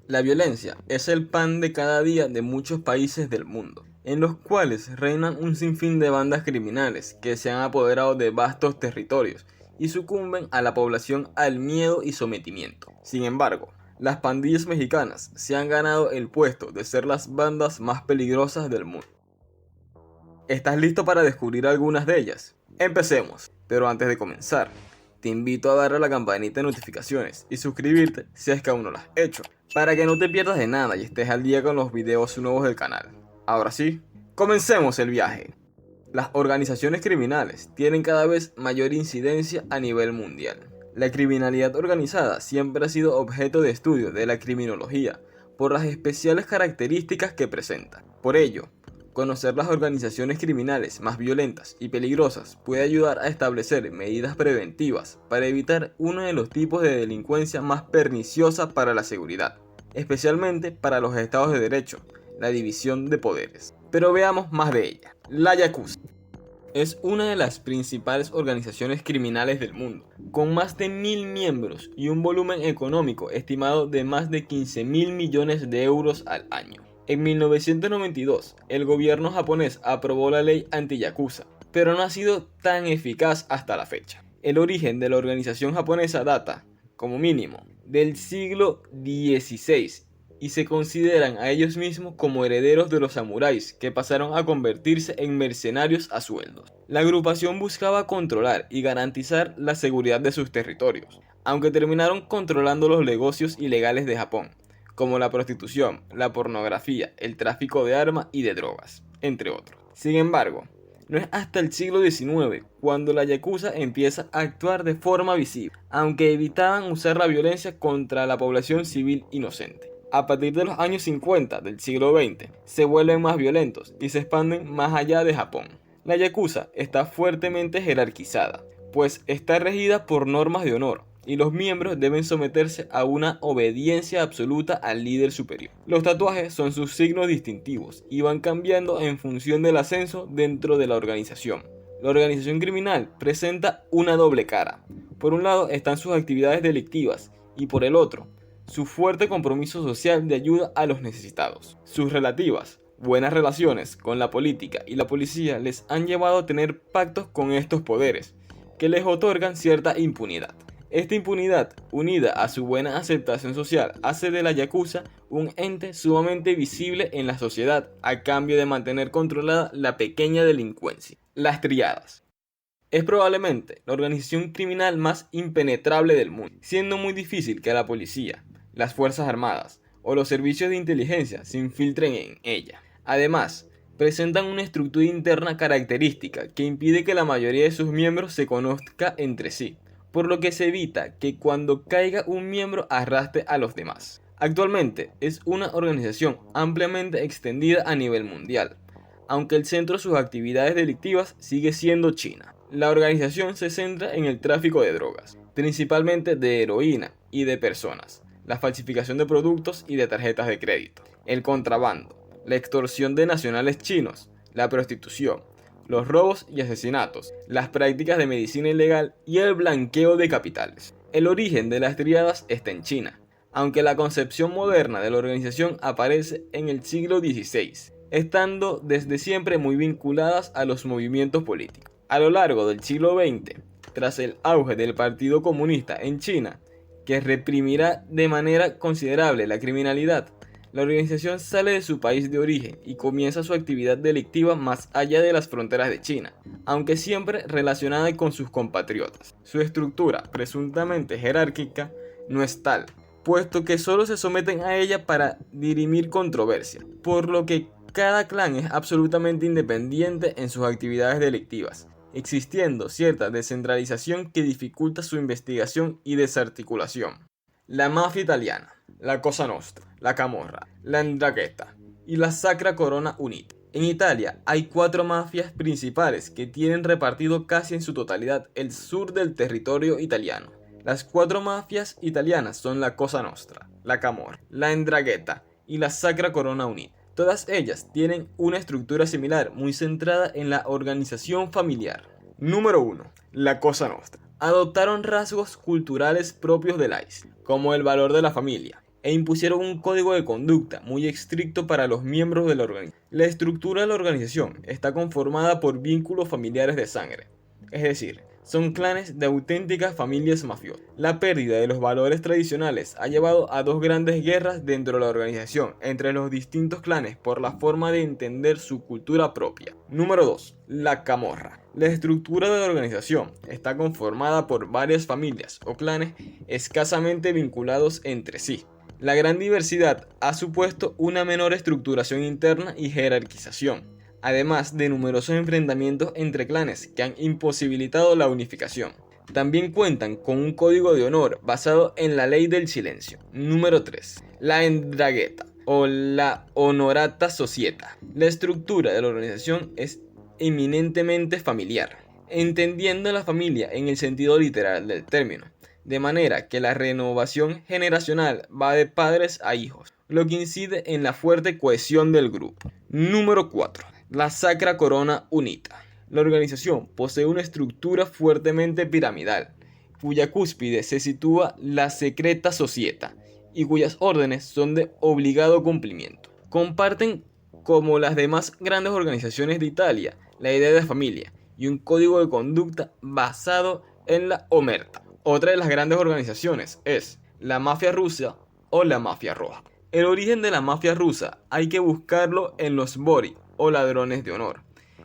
La violencia es el pan de cada día de muchos países del mundo, en los cuales reinan un sinfín de bandas criminales que se han apoderado de vastos territorios y sucumben a la población al miedo y sometimiento. Sin embargo, las pandillas mexicanas se han ganado el puesto de ser las bandas más peligrosas del mundo. ¿Estás listo para descubrir algunas de ellas? Empecemos, pero antes de comenzar, te invito a darle a la campanita de notificaciones y suscribirte si es que aún no lo has hecho, para que no te pierdas de nada y estés al día con los videos nuevos del canal. Ahora sí, comencemos el viaje. Las organizaciones criminales tienen cada vez mayor incidencia a nivel mundial. La criminalidad organizada siempre ha sido objeto de estudio de la criminología por las especiales características que presenta. Por ello, conocer las organizaciones criminales más violentas y peligrosas puede ayudar a establecer medidas preventivas para evitar uno de los tipos de delincuencia más perniciosa para la seguridad, especialmente para los estados de derecho, la división de poderes. Pero veamos más de ella. La Yakuza es una de las principales organizaciones criminales del mundo, con más de 1000 miembros y un volumen económico estimado de más de 15.000 millones de euros al año. En 1992, el gobierno japonés aprobó la ley anti-yakuza, pero no ha sido tan eficaz hasta la fecha. El origen de la organización japonesa data, como mínimo, del siglo XVI y se consideran a ellos mismos como herederos de los samuráis que pasaron a convertirse en mercenarios a sueldos. La agrupación buscaba controlar y garantizar la seguridad de sus territorios, aunque terminaron controlando los negocios ilegales de Japón, como la prostitución, la pornografía, el tráfico de armas y de drogas, entre otros. Sin embargo, no es hasta el siglo XIX cuando la Yakuza empieza a actuar de forma visible, aunque evitaban usar la violencia contra la población civil inocente. A partir de los años 50 del siglo XX, se vuelven más violentos y se expanden más allá de Japón. La Yakuza está fuertemente jerarquizada, pues está regida por normas de honor, y los miembros deben someterse a una obediencia absoluta al líder superior. Los tatuajes son sus signos distintivos y van cambiando en función del ascenso dentro de la organización. La organización criminal presenta una doble cara. Por un lado están sus actividades delictivas y por el otro, su fuerte compromiso social de ayuda a los necesitados. Sus relativas buenas relaciones con la política y la policía les han llevado a tener pactos con estos poderes, que les otorgan cierta impunidad. Esta impunidad, unida a su buena aceptación social, hace de la Yakuza un ente sumamente visible en la sociedad a cambio de mantener controlada la pequeña delincuencia. Las triadas. Es probablemente la organización criminal más impenetrable del mundo, siendo muy difícil que la policía, las fuerzas armadas o los servicios de inteligencia se infiltren en ella. Además, presentan una estructura interna característica que impide que la mayoría de sus miembros se conozca entre sí, por lo que se evita que cuando caiga un miembro arrastre a los demás. Actualmente es una organización ampliamente extendida a nivel mundial, aunque el centro de sus actividades delictivas sigue siendo China. La organización se centra en el tráfico de drogas, principalmente de heroína y de personas, la falsificación de productos y de tarjetas de crédito, el contrabando, la extorsión de nacionales chinos, la prostitución, los robos y asesinatos, las prácticas de medicina ilegal y el blanqueo de capitales. El origen de las triadas está en China, aunque la concepción moderna de la organización aparece en el siglo XVI, estando desde siempre muy vinculadas a los movimientos políticos. A lo largo del siglo XX, tras el auge del Partido Comunista en China, que reprimirá de manera considerable la criminalidad, la organización sale de su país de origen y comienza su actividad delictiva más allá de las fronteras de China, aunque siempre relacionada con sus compatriotas. Su estructura, presuntamente jerárquica, no es tal, puesto que solo se someten a ella para dirimir controversia, por lo que cada clan es absolutamente independiente en sus actividades delictivas, existiendo cierta descentralización que dificulta su investigación y desarticulación. La mafia italiana, la Cosa Nostra, la Camorra, la 'Ndrangheta y la Sacra Corona Unita. En Italia hay 4 mafias principales que tienen repartido casi en su totalidad el sur del territorio italiano. Las 4 mafias italianas son la Cosa Nostra, la Camorra, la 'Ndrangheta y la Sacra Corona Unita. Todas ellas tienen una estructura similar muy centrada en la organización familiar. Número 1. La Cosa Nostra. adoptaron rasgos culturales propios del ICE, como el valor de la familia, e impusieron un código de conducta muy estricto para los miembros de la organización. La estructura de la organización está conformada por vínculos familiares de sangre, es decir, son clanes de auténticas familias mafiosas. La pérdida de los valores tradicionales ha llevado a dos grandes guerras dentro de la organización entre los distintos clanes por la forma de entender su cultura propia. Número 2. La camorra. La estructura de la organización está conformada por varias familias o clanes escasamente vinculados entre sí. La gran diversidad ha supuesto una menor estructuración interna y jerarquización, además de numerosos enfrentamientos entre clanes que han imposibilitado la unificación. También cuentan con un código de honor basado en la ley del silencio. Número 3. La 'Ndrangheta o la Honorata Societa. La estructura de la organización es eminentemente familiar, entendiendo la familia en el sentido literal del término, de manera que la renovación generacional va de padres a hijos, lo que incide en la fuerte cohesión del grupo. Número 4. La Sacra Corona Unita. La organización posee una estructura fuertemente piramidal, cuya cúspide se sitúa la Secreta Societa y cuyas órdenes son de obligado cumplimiento. Comparten, como las demás grandes organizaciones de Italia, la idea de familia y un código de conducta basado en la omerta. Otra de las grandes organizaciones es la mafia rusa o la mafia roja. El origen de la mafia rusa hay que buscarlo en los Bori o ladrones de honor,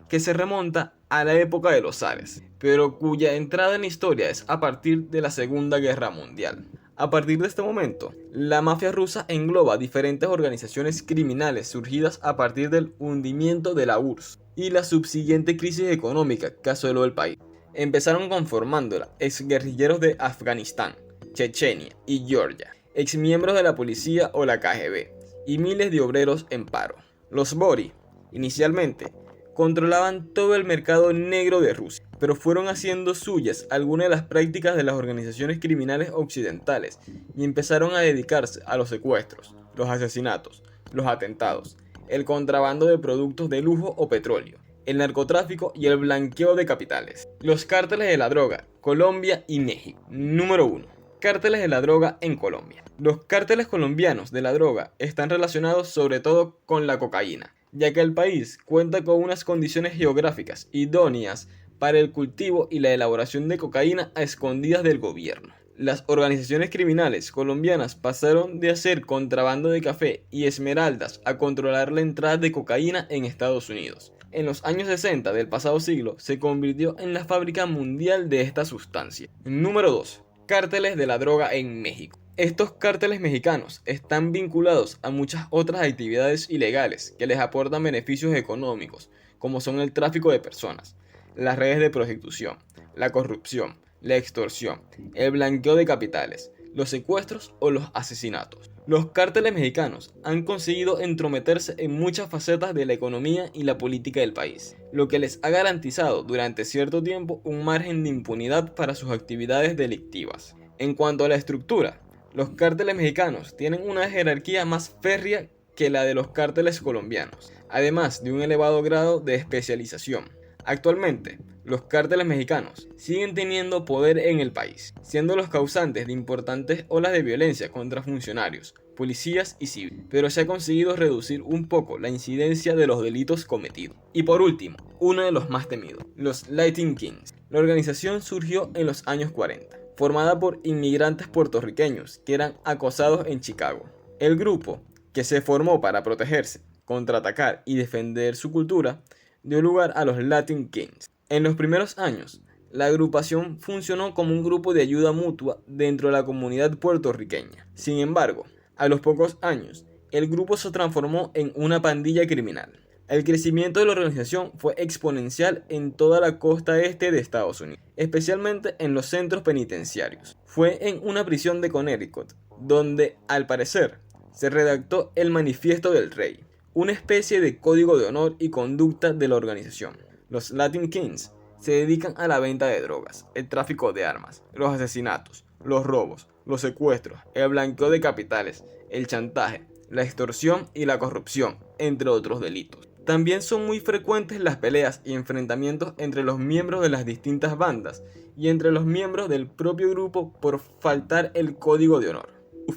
que se remonta a la época de los zares, pero cuya entrada en la historia es a partir de la Segunda Guerra Mundial. A partir de este momento, la mafia rusa engloba diferentes organizaciones criminales surgidas a partir del hundimiento de la URSS y la subsiguiente crisis económica que asoló el país. Empezaron conformándola exguerrilleros de Afganistán, Chechenia y Georgia, exmiembros de la policía o la KGB y miles de obreros en paro. Los Bori, inicialmente, controlaban todo el mercado negro de Rusia, pero fueron haciendo suyas algunas de las prácticas de las organizaciones criminales occidentales y empezaron a dedicarse a los secuestros, los asesinatos, los atentados, el contrabando de productos de lujo o petróleo, el narcotráfico y el blanqueo de capitales. Los cárteles de la droga, Colombia y México. Número 1. Cárteles de la droga en Colombia. Los cárteles colombianos de la droga están relacionados sobre todo con la cocaína, ya que el país cuenta con unas condiciones geográficas idóneas para el cultivo y la elaboración de cocaína a escondidas del gobierno. Las organizaciones criminales colombianas pasaron de hacer contrabando de café y esmeraldas a controlar la entrada de cocaína en Estados Unidos. En los años 60 del pasado siglo se convirtió en la fábrica mundial de esta sustancia. Número 2. Cárteles de la droga en México. Estos cárteles mexicanos están vinculados a muchas otras actividades ilegales que les aportan beneficios económicos, como son el tráfico de personas, las redes de prostitución, la corrupción, la extorsión, el blanqueo de capitales, los secuestros o los asesinatos. Los cárteles mexicanos han conseguido entrometerse en muchas facetas de la economía y la política del país, lo que les ha garantizado durante cierto tiempo un margen de impunidad para sus actividades delictivas. En cuanto a la estructura, los cárteles mexicanos tienen una jerarquía más férrea que la de los cárteles colombianos, además de un elevado grado de especialización. Actualmente, los cárteles mexicanos siguen teniendo poder en el país, siendo los causantes de importantes olas de violencia contra funcionarios, policías y civiles, pero se ha conseguido reducir un poco la incidencia de los delitos cometidos. Y por último, uno de los más temidos, los Latin Kings. La organización surgió en los años 40, formada por inmigrantes puertorriqueños que eran acosados en Chicago. El grupo, que se formó para protegerse, contraatacar y defender su cultura, dio lugar a los Latin Kings. En los primeros años, la agrupación funcionó como un grupo de ayuda mutua dentro de la comunidad puertorriqueña. Sin embargo, a los pocos años, el grupo se transformó en una pandilla criminal. El crecimiento de la organización fue exponencial en toda la costa este de Estados Unidos, especialmente en los centros penitenciarios. Fue en una prisión de Connecticut, donde, al parecer, se redactó el Manifiesto del Rey, una especie de código de honor y conducta de la organización. Los Latin Kings se dedican a la venta de drogas, el tráfico de armas, los asesinatos, los robos, los secuestros, el blanqueo de capitales, el chantaje, la extorsión y la corrupción, entre otros delitos. También son muy frecuentes las peleas y enfrentamientos entre los miembros de las distintas bandas y entre los miembros del propio grupo por faltar el código de honor.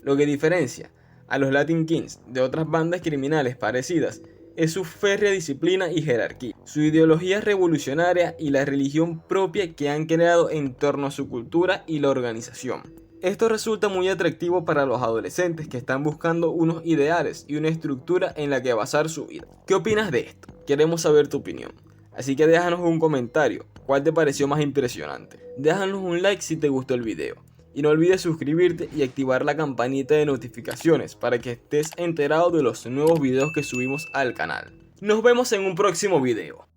Lo que diferencia a los Latin Kings de otras bandas criminales parecidas es su férrea disciplina y jerarquía, su ideología revolucionaria y la religión propia que han creado en torno a su cultura y la organización. Esto resulta muy atractivo para los adolescentes que están buscando unos ideales y una estructura en la que basar su vida. ¿Qué opinas de esto? Queremos saber tu opinión. Así que déjanos un comentario, ¿cuál te pareció más impresionante? Déjanos un like si te gustó el video. Y no olvides suscribirte y activar la campanita de notificaciones para que estés enterado de los nuevos videos que subimos al canal. Nos vemos en un próximo video.